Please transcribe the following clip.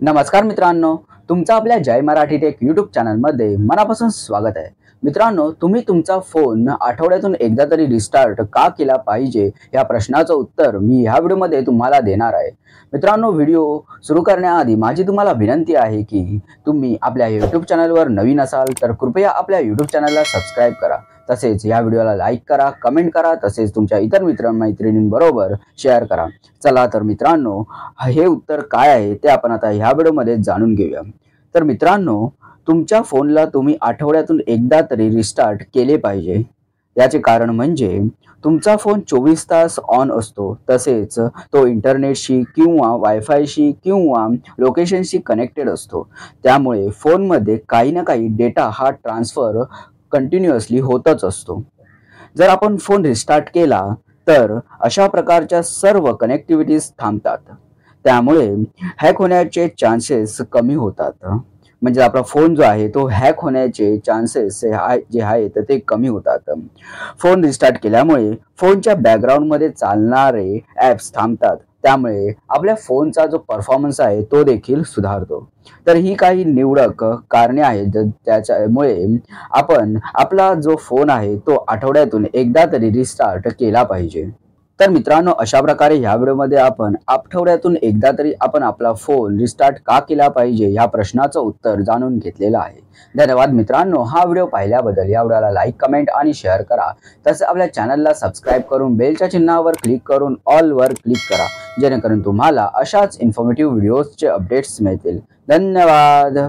नमस्कार मित्रांनो, तुमचं आपल्या जय मराठी टेक यूट्यूब चॅनलमध्ये मनापासून स्वागत आहे। मित्रांनो, तुम्ही तुमचा फोन आठवड्यातून एकदा तरी रिस्टार्ट का केला पाहिजे या प्रश्नाचं उत्तर मी ह्या व्हिडिओमध्ये तुम्हाला देणार आहे। मित्रांनो, व्हिडिओ सुरू करण्याआधी माझी तुम्हाला विनंती आहे की तुम्ही आपल्या यूट्यूब चॅनलवर नवीन असाल तर कृपया आपल्या यूट्यूब चॅनलला सबस्क्राइब करा। तसेच या व्हिडिओला लाईक करा, कमेंट करा, तसेच तुमच्या इतर मित्र-मैत्रिणींबरोबर शेअर करा। चला तर मित्रांनो, हे उत्तर काय आहे ते आपण आता ह्या व्हिडिओमध्ये जाणून घेऊया। तर मित्रांनो, तुमच्या फोनला तुम्ही आठवड्यातून एकदा तरी रिस्टार्ट केले पाहिजे। याचे कारण म्हणजे तुमचा फोन 24 तास ऑन असतो, तसेच तो इंटरनेटशी किंवा वायफायशी किंवा लोकेशनशी कनेक्टेड असतो। त्यामुळे फोनमध्ये काही ना काही डेटा हा ट्रान्सफर कंटिन्युअसली होतच असतो। जर आपण फोन रिस्टार्ट केला तर अशा प्रकारच्या सर्व कनेक्टिव्हिटीज थांबतात। त्यामुळे हॅक होण्याचे चान्सेस कमी होतात। म्हणजे आपला फोन जो आहे तो हॅक होण्याचे चान्सेस जे आहेत ते कमी होतात। फोन रिस्टार्ट केल्यामुळे फोनच्या बॅकग्राऊंडमध्ये चालणारे ॲप्स थांबतात। त्यामुळे आपल्या फोनचा जो परफॉर्मन्स आहे तो देखील सुधारतो। तर ही काही निवडक कारणे आहेत त्याच्यामुळे आपण आपला जो फोन आहे तो आठवड्यातून एकदा तरी रिस्टार्ट केला पाहिजे। तर मित्रांनो, अशा प्रकारे ह्या व्हिडिओमध्ये आपण आठवड्यातून एकदा तरी आपण आपला फोन रिस्टार्ट का केला पाहिजे या प्रश्नाचं उत्तर जाणून घेतलेलं आहे। धन्यवाद मित्रांनो, हा व्हिडिओ पाहिल्याबद्दल। या व्हिडिओला लाईक, कमेंट आणि शेअर करा। तसेच आपल्या चॅनलला सबस्क्राइब करून बेलच्या चिन्हावर क्लिक करून ऑल वर क्लिक करा, जेणेकरून तुम्हाला अशाच इन्फॉर्मेटिव्ह व्हिडिओजचे अपडेट्स मिळतील। धन्यवाद।